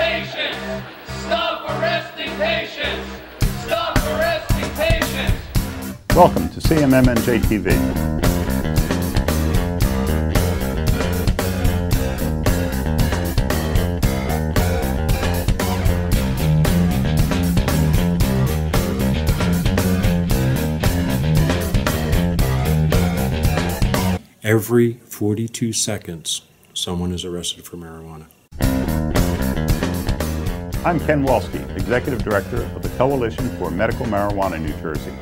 patients! Stop arresting patients! Stop arresting patients! Welcome to CMMNJ TV. Every 42 seconds, someone is arrested for marijuana. I'm Ken Walski, Executive Director of the Coalition for Medical Marijuana, New Jersey.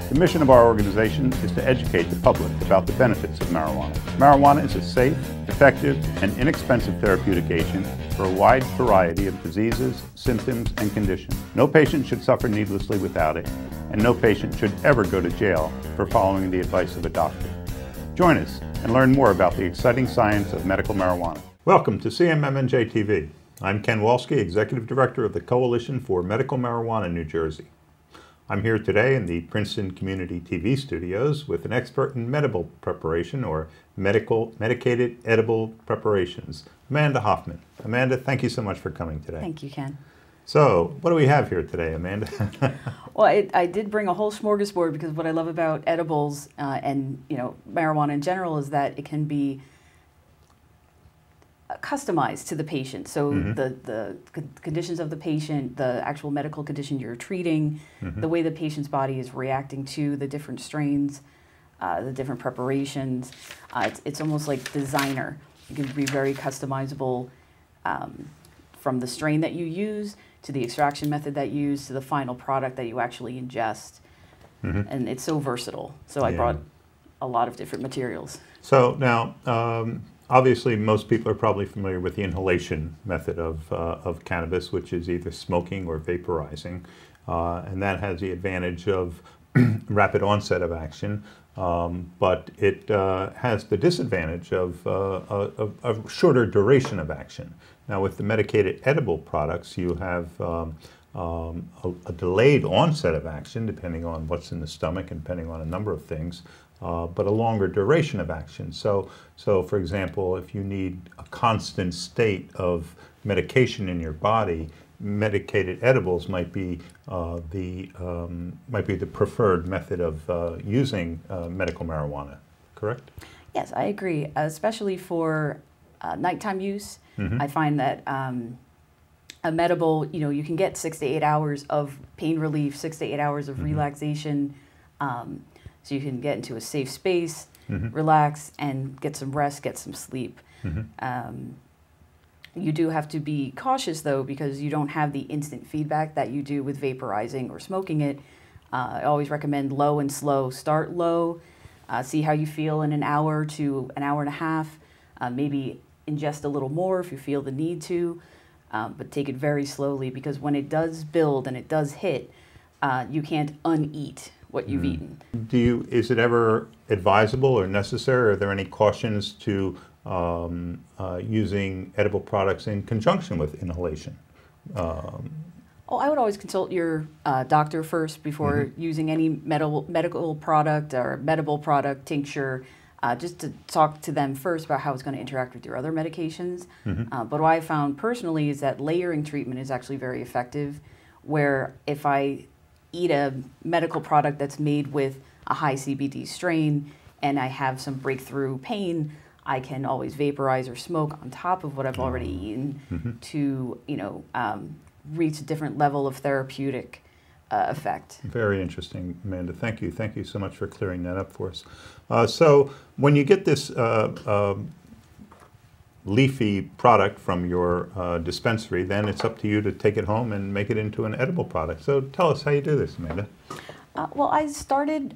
The mission of our organization is to educate the public about the benefits of marijuana. Marijuana is a safe, effective, and inexpensive therapeutic agent for a wide variety of diseases, symptoms, and conditions. No patient should suffer needlessly without it, and no patient should ever go to jail for following the advice of a doctor. Join us and learn more about the exciting science of medical marijuana. Welcome to CMMNJ TV. I'm Ken Walski, Executive Director of the Coalition for Medical Marijuana, New Jersey. I'm here today in the Princeton Community TV studios with an expert in medical preparation or medicated edible preparations, Amanda Hoffman. Amanda, thank you so much for coming today. Thank you, Ken. So, what do we have here today, Amanda? Well, I did bring a whole smorgasbord because what I love about edibles and marijuana in general is that it can be customized to the patient. So the conditions of the patient, the actual medical condition you're treating, the way the patient's body is reacting to the different strains, the different preparations. It's almost like designer. It can be very customizable from the strain that you use to the extraction method that you use to the final product that you actually ingest. And it's so versatile. So I brought a lot of different materials. So now, obviously most people are probably familiar with the inhalation method of cannabis, which is either smoking or vaporizing. And that has the advantage of rapid onset of action, but it has the disadvantage of a shorter duration of action. Now with the medicated edible products, you have a delayed onset of action depending on what's in the stomach and depending on a number of things, but a longer duration of action. So for example, if you need a constant state of medication in your body, medicated edibles might be the preferred method of using medical marijuana, correct? Yes, I agree, especially for nighttime use. I find that a medical, you can get 6 to 8 hours of pain relief, 6 to 8 hours of relaxation, so you can get into a safe space, relax, and get some rest, get some sleep. You do have to be cautious, though, because you don't have the instant feedback that you do with vaporizing or smoking it. I always recommend low and slow. Start low, see how you feel in an hour to an hour and a half, maybe ingest a little more if you feel the need to, but take it very slowly, because when it does build and it does hit, you can't uneat what you've eaten. Is it ever advisable or necessary? Are there any cautions to using edible products in conjunction with inhalation? Oh, I would always consult your doctor first before using any medical product or medical product, tincture, just to talk to them first about how it's going to interact with your other medications. But what I found personally is that layering treatment is actually very effective, where if I eat a medical product that's made with a high CBD strain and I have some breakthrough pain, I can always vaporize or smoke on top of what I've already eaten to, reach a different level of therapeutic effect. Very interesting, Amanda. Thank you. Thank you so much for clearing that up for us. So when you get this leafy product from your dispensary, then it's up to you to take it home and make it into an edible product. So tell us how you do this, Amanda. Well, I started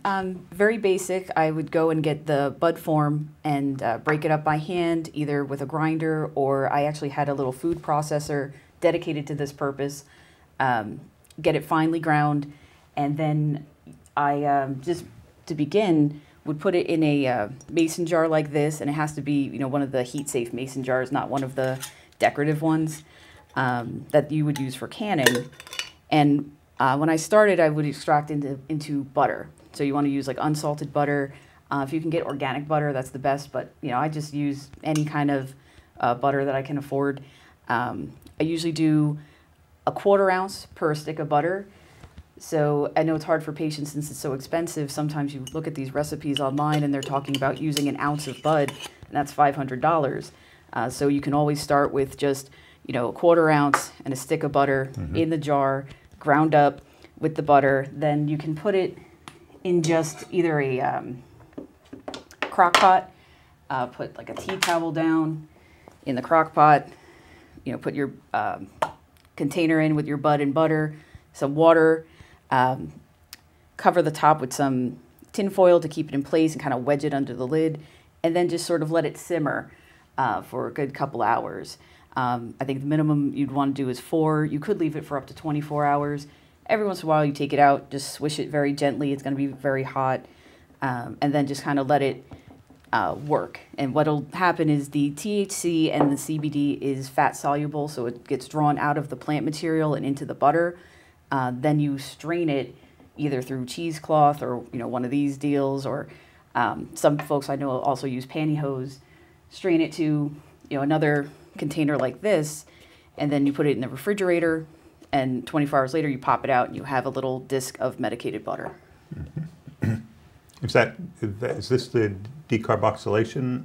very basic. I would go and get the bud form and break it up by hand, either with a grinder, or I actually had a little food processor dedicated to this purpose. Get it finely ground, and then I just, to begin, would put it in a mason jar like this, and it has to be, one of the heat-safe mason jars, not one of the decorative ones that you would use for canning. And when I started, I would extract into butter. So you want to use like unsalted butter. If you can get organic butter, that's the best. But I just use any kind of butter that I can afford. I usually do a 1/4 ounce per stick of butter. So I know it's hard for patients since it's so expensive. Sometimes you look at these recipes online and they're talking about using an ounce of bud, and that's $500. So you can always start with just, a 1/4 ounce and a stick of butter in the jar, ground up with the butter. Then you can put it in just either a crock pot, put like a tea towel down in the crock pot, put your container in with your bud and butter, some water, cover the top with some tin foil to keep it in place and kind of wedge it under the lid, and then just sort of let it simmer for a good couple hours. I think the minimum you'd want to do is 4. You could leave it for up to 24 hours. Every once in a while you take it out, just swish it very gently. It's going to be very hot, and then just kind of let it work. And what'll happen is the THC and the CBD is fat soluble, so it gets drawn out of the plant material and into the butter. Then you strain it either through cheesecloth or one of these deals, or some folks I know also use pantyhose. Strain it to another container like this, and then you put it in the refrigerator, and 24 hours later you pop it out and you have a little disc of medicated butter. Is this the decarboxylation?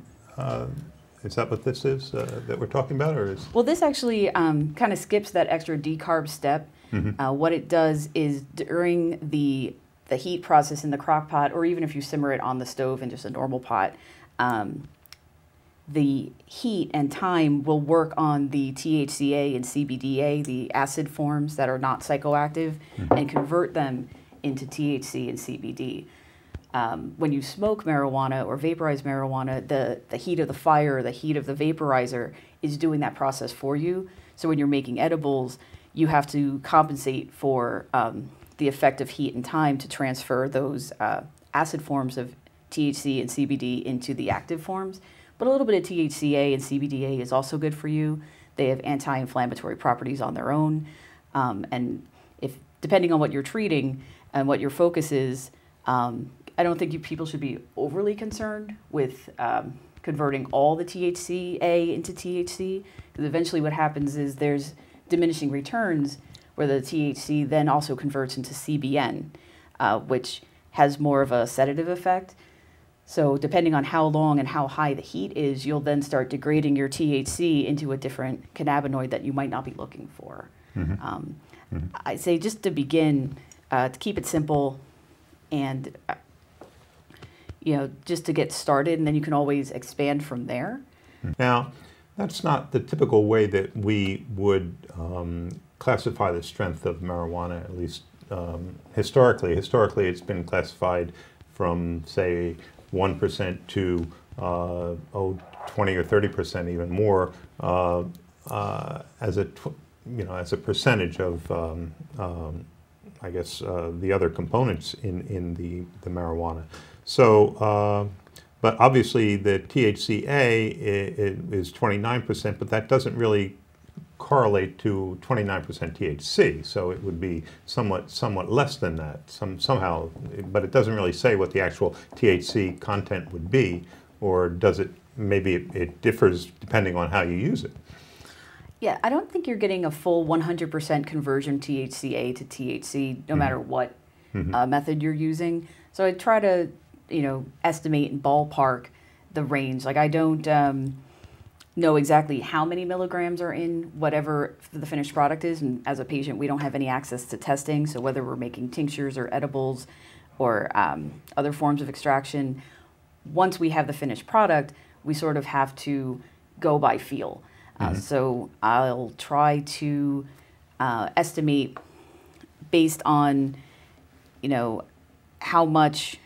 Is that what this is that we're talking about, or is? Well, this actually kind of skips that extra decarb step. What it does is during the heat process in the crock pot, or even if you simmer it on the stove in just a normal pot, the heat and time will work on the THCA and CBDA, the acid forms that are not psychoactive, and convert them into THC and CBD. When you smoke marijuana or vaporize marijuana, the heat of the fire or the heat of the vaporizer is doing that process for you. So when you're making edibles, you have to compensate for the effect of heat and time to transfer those acid forms of THC and CBD into the active forms. But a little bit of THCA and CBDA is also good for you. They have anti-inflammatory properties on their own. And depending on what you're treating and what your focus is, I don't think people should be overly concerned with converting all the THCA into THC, because eventually what happens is there's diminishing returns where the THC then also converts into CBN, which has more of a sedative effect. So depending on how long and how high the heat is, you'll then start degrading your THC into a different cannabinoid that you might not be looking for. I'd say just to begin, to keep it simple and just to get started, and then you can always expand from there. Now, that's not the typical way that we would classify the strength of marijuana, at least historically. Historically, it's been classified from, say, 1% to 20 or 30%, even more, as a percentage of, I guess, the other components in the marijuana. So, but obviously the THCA is 29%, but that doesn't really correlate to 29% THC. So it would be somewhat less than that somehow, but it doesn't really say what the actual THC content would be, or does it? Maybe it differs depending on how you use it. Yeah, I don't think you're getting a full 100% conversion THCA to THC, no matter what method you're using. So I try to, estimate and ballpark the range. Like I don't know exactly how many milligrams are in whatever the finished product is. And as a patient, we don't have any access to testing. So whether we're making tinctures or edibles or other forms of extraction, once we have the finished product, we sort of have to go by feel. So I'll try to estimate based on, how much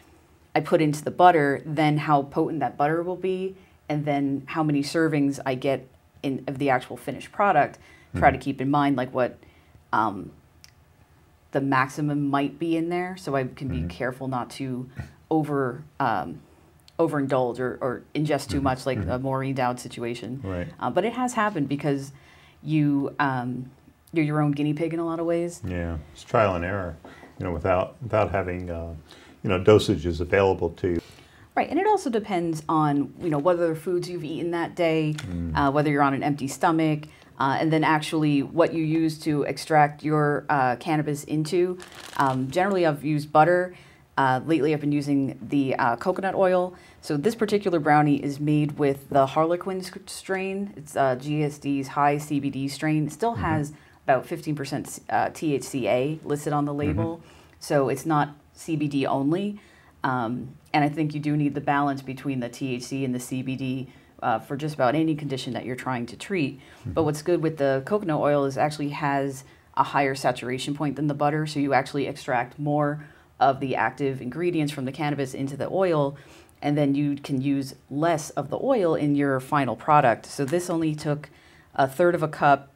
I put into the butter, then how potent that butter will be, and then how many servings I get of the actual finished product. Try to keep in mind like what the maximum might be in there, so I can be careful not to overindulge or ingest too much, like a Maureen Dowd situation. Right. But it has happened because you're your own guinea pig in a lot of ways. Yeah, it's trial and error, without having dosages available to you. Right, and it also depends on what other foods you've eaten that day, whether you're on an empty stomach, and then actually what you use to extract your cannabis into. Generally, I've used butter. Lately, I've been using the coconut oil. So this particular brownie is made with the Harlequin strain. It's GSD's high CBD strain. It still has about 15% THCA listed on the label. So it's not CBD only. And I think you do need the balance between the THC and the CBD for just about any condition that you're trying to treat. But what's good with the coconut oil is it actually has a higher saturation point than the butter, so you actually extract more of the active ingredients from the cannabis into the oil, and then you can use less of the oil in your final product. So this only took 1/3 of a cup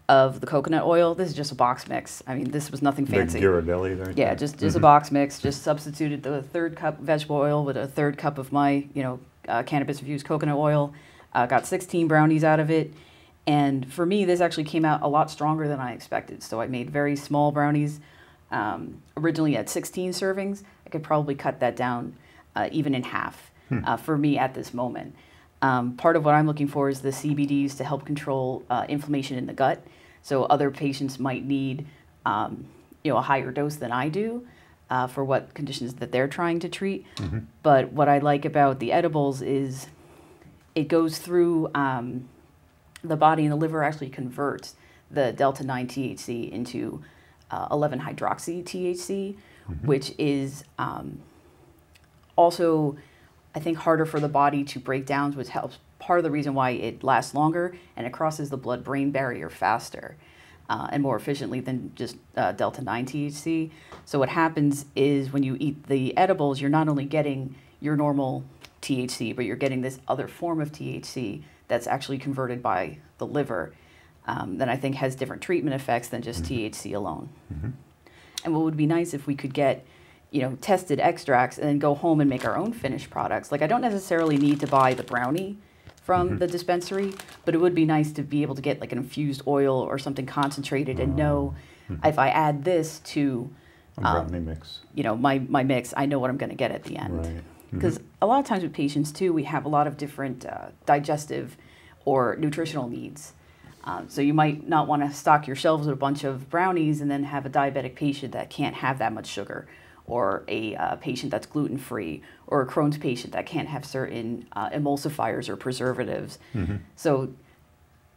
of the coconut oil. This is just a box mix. I mean, this was nothing fancy. The Ghirardelli there? Yeah, just a box mix. Just substituted the 1/3 cup vegetable oil with a 1/3 cup of my, cannabis-infused coconut oil. Got 16 brownies out of it. And for me, this actually came out a lot stronger than I expected. So I made very small brownies. Originally at 16 servings. I could probably cut that down even in half for me at this moment. Part of what I'm looking for is the CBDs to help control inflammation in the gut. So other patients might need a higher dose than I do for what conditions that they're trying to treat. But what I like about the edibles is it goes through the body, and the liver actually converts the delta-9 THC into 11-hydroxy THC, which is also, I think, harder for the body to break down, which helps part of the reason why it lasts longer, and it crosses the blood-brain barrier faster and more efficiently than just delta-9 THC. So what happens is when you eat the edibles, you're not only getting your normal THC, but you're getting this other form of THC that's actually converted by the liver that I think has different treatment effects than just THC alone. And what would be nice if we could get, tested extracts and then go home and make our own finished products. Like, I don't necessarily need to buy the brownie from the dispensary, but it would be nice to be able to get like an infused oil or something concentrated and know if I add this to brownie mix. My mix, I know what I'm going to get at the end. Right. Because a lot of times with patients too, we have a lot of different digestive or nutritional needs. So you might not want to stock your shelves with a bunch of brownies and then have a diabetic patient that can't have that much sugar, or a patient that's gluten-free, or a Crohn's patient that can't have certain emulsifiers or preservatives. So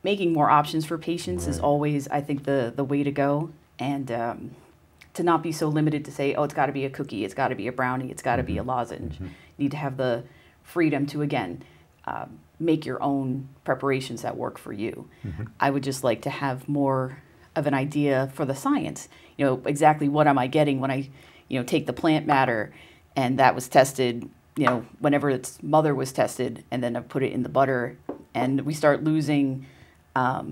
making more options for patients is always, I think, the way to go. And to not be so limited to say, oh, it's got to be a cookie, it's got to be a brownie, it's got to be a lozenge. You need to have the freedom to, again, make your own preparations that work for you. I would just like to have more of an idea for the science. Exactly what am I getting when I, take the plant matter, and that was tested, whenever its mother was tested, and then I put it in the butter, and we start losing, not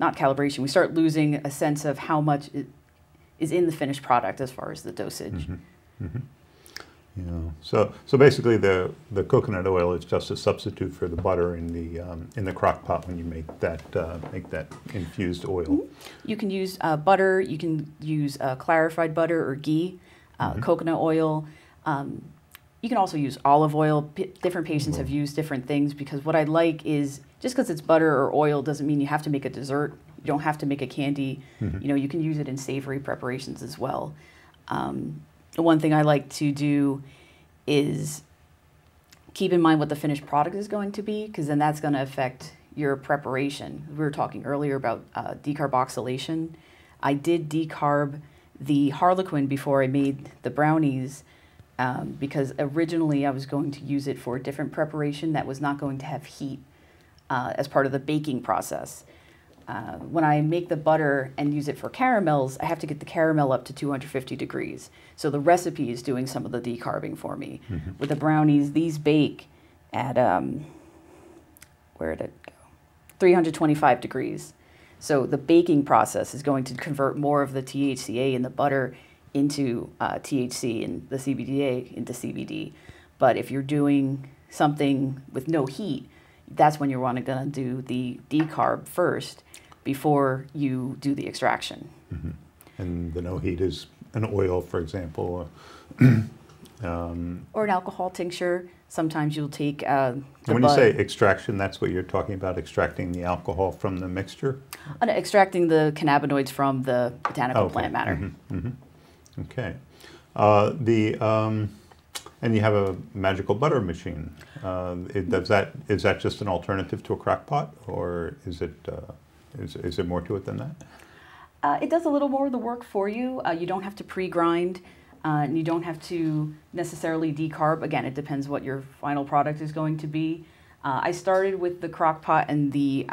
calibration, we start losing a sense of how much is in the finished product as far as the dosage. Yeah. So basically, the coconut oil is just a substitute for the butter in the crock pot when you make that infused oil. You can use butter. You can use clarified butter or ghee, coconut oil. You can also use olive oil. Different patients have used different things, because what I like is, just because it's butter or oil doesn't mean you have to make a dessert. You don't have to make a candy. You can use it in savory preparations as well. The one thing I like to do is keep in mind what the finished product is going to be, because then that's going to affect your preparation. We were talking earlier about decarboxylation. I did decarb the Harlequin before I made the brownies, because originally I was going to use it for a different preparation that was not going to have heat as part of the baking process. When I make the butter and use it for caramels, I have to get the caramel up to 250 degrees. So the recipe is doing some of the decarbing for me. With the brownies, these bake at, where did it go? 325 degrees. So the baking process is going to convert more of the THCA in the butter into THC, and the CBDA into CBD. But if you're doing something with no heat, that's when you're going to do the decarb first before you do the extraction. And the no heat is an oil, for example. Or an alcohol tincture. Sometimes you'll take the When you bud. say extraction, that's what you're talking about, extracting the alcohol from the mixture? Extracting the cannabinoids from the botanical Okay. plant matter. Okay. And you have a magical butter machine. Is that just an alternative to a crock pot, or is it more to it than that? It does a little more of the work for you. You don't have to pre-grind, and you don't have to necessarily decarb. Again, it depends what your final product is going to be. I started with the crock pot and the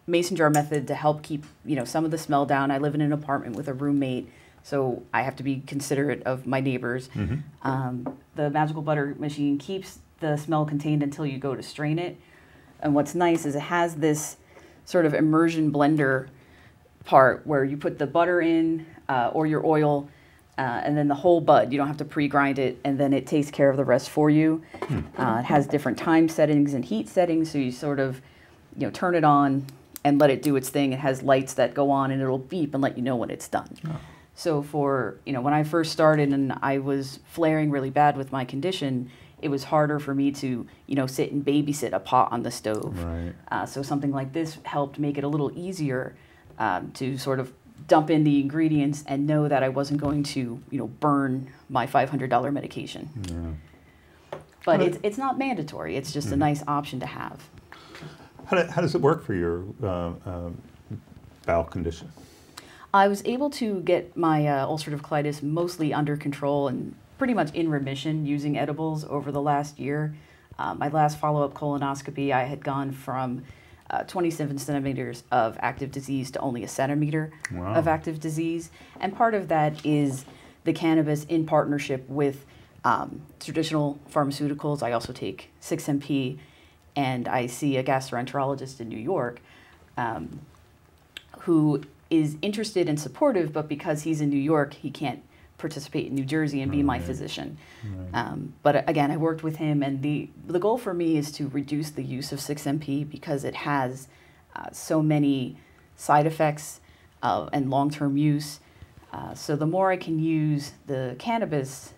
mason jar method to help keep some of the smell down. I live in an apartment with a roommate, so I have to be considerate of my neighbors. The magical butter machine keeps the smell contained until you go to strain it. And what's nice is it has this sort of immersion blender part where you put the butter in or your oil and then the whole bud. You don't have to pre-grind it, and then it takes care of the rest for you. It has different time settings and heat settings, so you sort of turn it on and let it do its thing. It has lights that go on and it'll beep and let you know when it's done. So for, when I first started and I was flaring really bad with my condition, it was harder for me to, sit and babysit a pot on the stove. Right. So something like this helped make it a little easier to sort of dump in the ingredients and know that I wasn't going to, burn my $500 medication. Yeah. But it's not mandatory. It's just a nice option to have. How does it work for your bowel condition? I was able to get my ulcerative colitis mostly under control and pretty much in remission using edibles over the last year. My last follow-up colonoscopy, I had gone from 27 centimeters of active disease to only a centimeter of active disease. And part of that is the cannabis in partnership with traditional pharmaceuticals. I also take 6MP, and I see a gastroenterologist in New York who is interested and supportive, but because he's in New York, he can't participate in New Jersey and be my physician. But again, I worked with him, and the goal for me is to reduce the use of 6MP because it has so many side effects and long-term use. So the more I can use the cannabis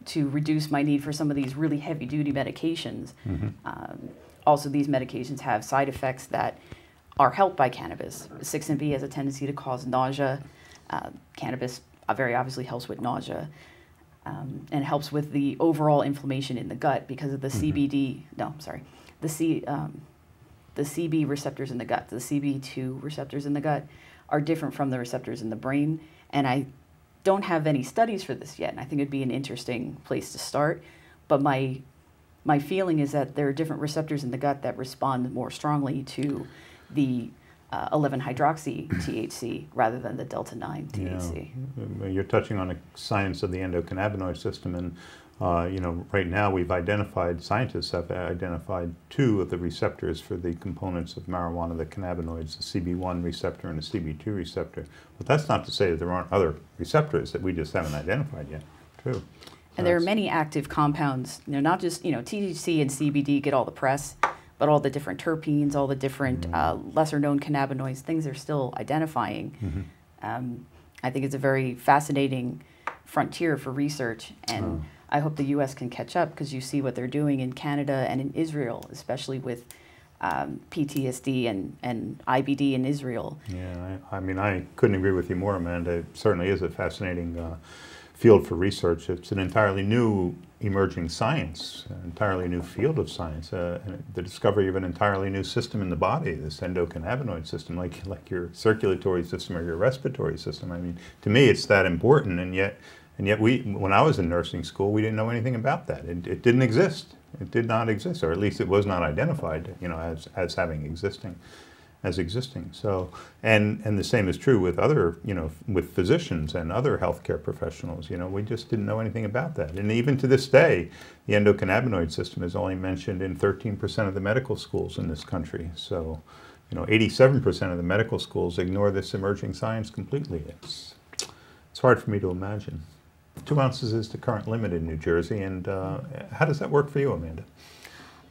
to reduce my need for some of these really heavy-duty medications. Also, these medications have side effects that are helped by cannabis. 6-MeO has a tendency to cause nausea. Cannabis very obviously helps with nausea and helps with the overall inflammation in the gut because of the CBD. No, sorry, the CB receptors in the gut. The CB2 receptors in the gut are different from the receptors in the brain, and I don't have any studies for this yet. And I think it'd be an interesting place to start. But my feeling is that there are different receptors in the gut that respond more strongly to the 11-hydroxy THC rather than the delta-9 THC. Yeah. You're touching on the science of the endocannabinoid system, and right now scientists have identified 2 of the receptors for the components of marijuana, the cannabinoids, the CB1 receptor and the CB2 receptor. But that's not to say that there aren't other receptors that we just haven't identified yet, too. And there are many active compounds, not just, THC and CBD get all the press, but all the different terpenes, all the different lesser-known cannabinoids, things they're still identifying. I think it's a very fascinating frontier for research, and I hope the U.S. can catch up because you see what they're doing in Canada and in Israel, especially with PTSD and IBD in Israel. Yeah, I couldn't agree with you more, Amanda. It certainly is a fascinating field for research. It's an entirely new emerging science, an entirely new field of science, the discovery of an entirely new system in the body, this endocannabinoid system, like your circulatory system or your respiratory system. I mean, to me, it's that important, and yet when I was in nursing school, we didn't know anything about that. It didn't exist. It did not exist, or at least it was not identified, as having existing. So, and the same is true with other, with physicians and other healthcare professionals. We just didn't know anything about that. And even to this day, the endocannabinoid system is only mentioned in 13% of the medical schools in this country. So, 87% of the medical schools ignore this emerging science completely. It's hard for me to imagine. 2 ounces is the current limit in New Jersey, and how does that work for you, Amanda?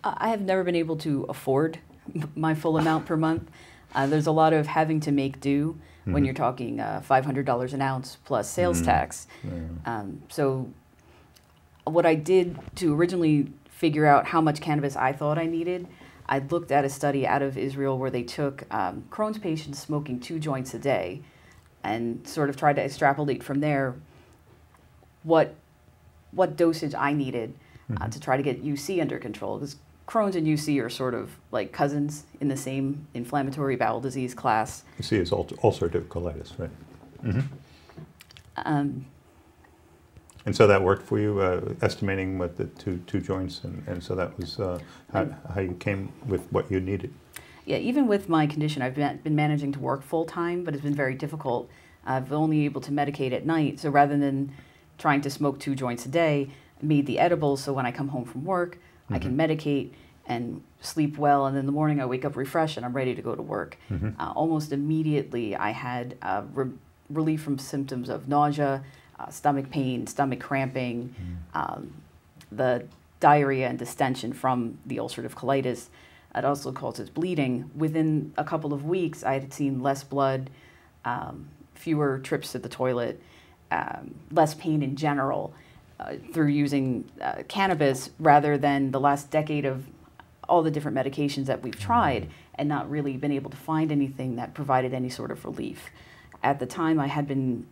I have never been able to afford my full amount per month. There's a lot of having to make do when you're talking $500 an ounce plus sales tax. So what I did to originally figure out how much cannabis I thought I needed, I looked at a study out of Israel where they took Crohn's patients smoking 2 joints a day and sort of tried to extrapolate from there what dosage I needed to try to get UC under control. Because Crohn's and UC are sort of like cousins in the same inflammatory bowel disease class. UC is ulcerative colitis, right? And so that worked for you, estimating what the two joints, and so that was how you came with what you needed. Yeah, even with my condition, I've been managing to work full time, but it's been very difficult. I've only able to medicate at night, so rather than trying to smoke 2 joints a day, I made the edibles so when I come home from work, I can medicate and sleep well, and in the morning I wake up refreshed and I'm ready to go to work. Almost immediately I had relief from symptoms of nausea, stomach pain, stomach cramping, the diarrhea and distension from the ulcerative colitis. It also causes bleeding. Within a couple of weeks, I had seen less blood, fewer trips to the toilet, less pain in general through using cannabis rather than the last decade of all the different medications that we've tried and not really been able to find anything that provided any sort of relief. At the time, I had been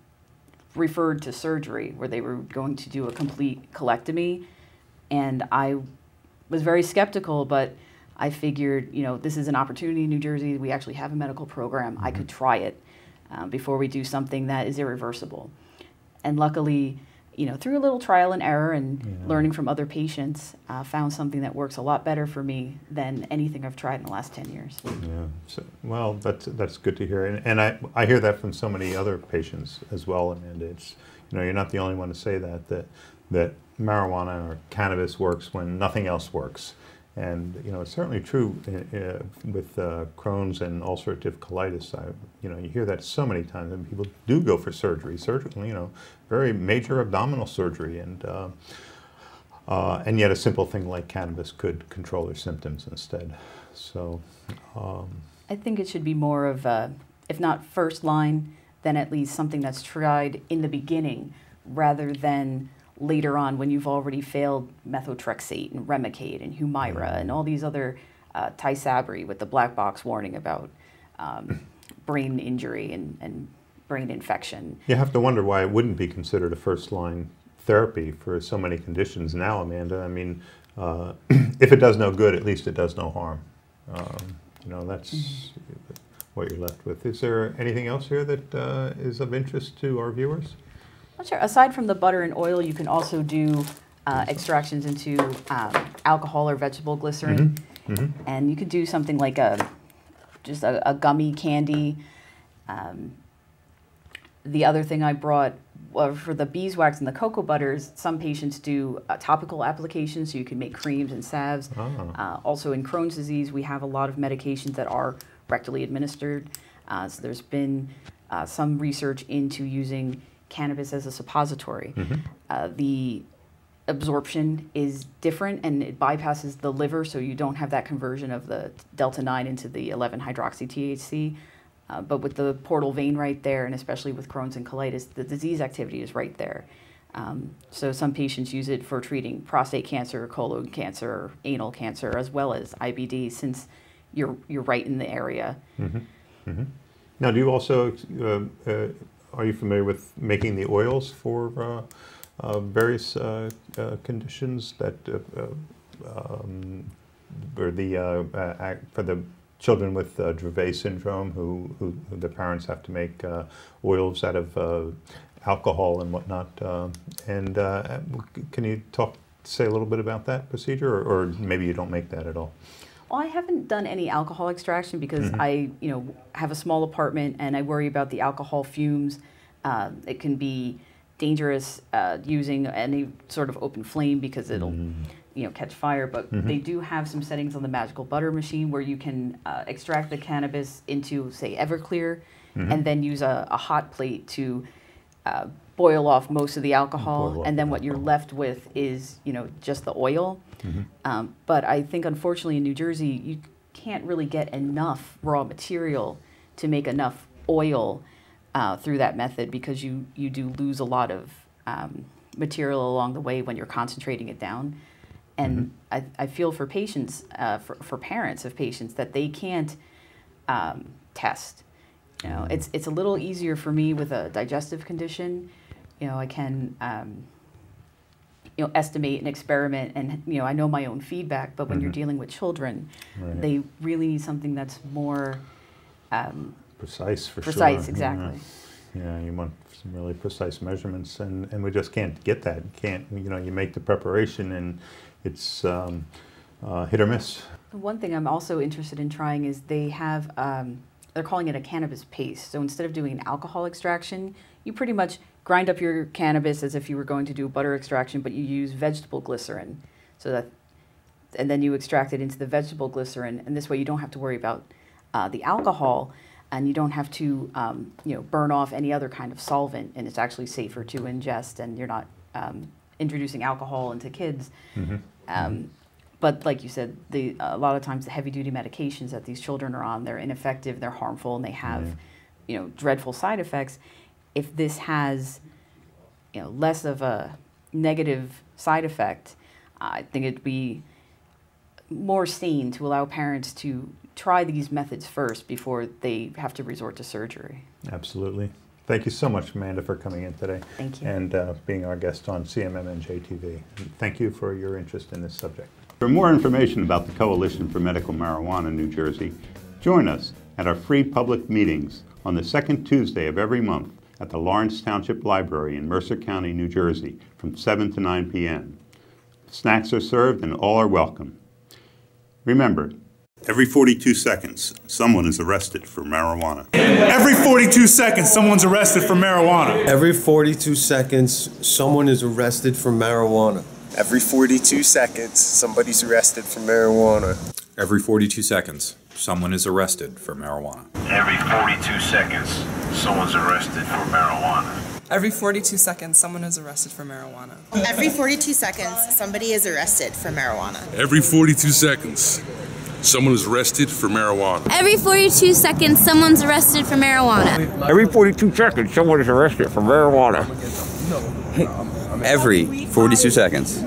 referred to surgery where they were going to do a complete colectomy, and I was very skeptical, but I figured, you know, this is an opportunity in New Jersey. We actually have a medical program. I could try it before we do something that is irreversible. And luckily, you know, through a little trial and error and learning from other patients, found something that works a lot better for me than anything I've tried in the last 10 years. Yeah, so, well, that's good to hear, and I hear that from so many other patients as well. And it's, you know, you're not the only one to say that marijuana or cannabis works when nothing else works. And you know, it's certainly true with Crohn's and ulcerative colitis. You know, you hear that so many times, and people do go for surgery. Surgery, you know, very major abdominal surgery, and yet a simple thing like cannabis could control their symptoms instead. So, I think it should be more of a, if not first line, then at least something that's tried in the beginning, rather than later on when you've already failed methotrexate and Remicade and Humira and all these other Tysabri with the black box warning about brain injury and brain infection. You have to wonder why it wouldn't be considered a first-line therapy for so many conditions now, Amanda. I mean, if it does no good, at least it does no harm. You know, that's what you're left with. Is there anything else here that is of interest to our viewers? Well, sure. Aside from the butter and oil, you can also do extractions into alcohol or vegetable glycerin. And you could do something like just a gummy candy. The other thing I brought for the beeswax and the cocoa butters, some patients do topical applications, so you can make creams and salves. Also in Crohn's disease, we have a lot of medications that are rectally administered. So there's been some research into using cannabis as a suppository. The absorption is different and it bypasses the liver, so you don't have that conversion of the delta 9 into the 11-hydroxy-THC. But with the portal vein right there, and especially with Crohn's and colitis, the disease activity is right there. So some patients use it for treating prostate cancer, colon cancer, anal cancer, as well as IBD, since you're right in the area. Now, do you also are you familiar with making the oils for various conditions that for the children with Dravet syndrome who the parents have to make oils out of alcohol and whatnot? Can you say a little bit about that procedure, or maybe you don't make that at all? Well, I haven't done any alcohol extraction because I, you know, have a small apartment and I worry about the alcohol fumes. It can be dangerous using any sort of open flame because it'll, you know, catch fire. But they do have some settings on the magical butter machine where you can extract the cannabis into, say, Everclear, and then use a hot plate to boil off most of the alcohol, and then what you're left with is, you know, just the oil. But I think, unfortunately, in New Jersey, you can't really get enough raw material to make enough oil through that method, because you do lose a lot of material along the way when you're concentrating it down. And I feel for patients, for parents of patients, that they can't test. You know, it's a little easier for me with a digestive condition. You know, I can estimate and experiment, and I know my own feedback. But when you're dealing with children, they really need something that's more precise. Precise, sure. exactly. Yeah, you want some really precise measurements, and we just can't get that. You make the preparation, and it's hit or miss. One thing I'm also interested in trying is they have, they're calling it a cannabis paste. So instead of doing an alcohol extraction, you pretty much grind up your cannabis as if you were going to do butter extraction, but you use vegetable glycerin. And then you extract it into the vegetable glycerin, and this way you don't have to worry about the alcohol, and you don't have to burn off any other kind of solvent, and it's actually safer to ingest, and you're not introducing alcohol into kids. But like you said, a lot of times the heavy-duty medications that these children are on, they're ineffective, they're harmful, and they have dreadful side effects. If this has less of a negative side effect, I think it'd be more sane to allow parents to try these methods first before they have to resort to surgery. Absolutely. Thank you so much, Amanda, for coming in today. Thank you. And being our guest on CMMNJ TV. And thank you for your interest in this subject. For more information about the Coalition for Medical Marijuana New Jersey, join us at our free public meetings on the second Tuesday of every month at the Lawrence Township Library in Mercer County, New Jersey, from 7 to 9 p.m. Snacks are served and all are welcome. Remember, every 42 seconds, someone is arrested for marijuana. Every 42 seconds, someone's arrested for marijuana. Every 42 seconds, someone is arrested for marijuana. Every 42 seconds, somebody's arrested for marijuana. Every 42 seconds, someone is arrested for marijuana. Every 42 seconds, someone's arrested for marijuana. Every 42 seconds, someone is arrested for marijuana. Every 42 seconds, somebody is arrested for marijuana. Every 42 seconds, someone is arrested for marijuana. Every 42 seconds, someone's arrested for marijuana. Every 42 seconds, someone is arrested for marijuana. Every 42 seconds,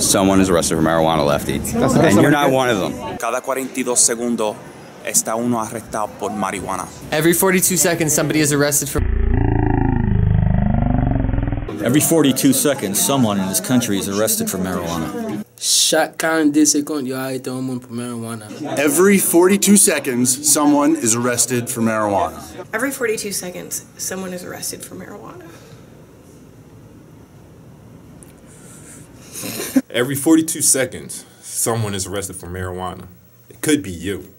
someone is arrested for marijuana, Lefty. And you're not one of them. Cada 42 segundos está uno arrestado por marihuana. Every 42 seconds, somebody is arrested for... Every 42 seconds, someone in this country is arrested for marijuana. Every 42 seconds, someone is arrested for marijuana. Every 42 seconds, someone is arrested for marijuana. Every 42 seconds, someone is arrested for marijuana. It could be you.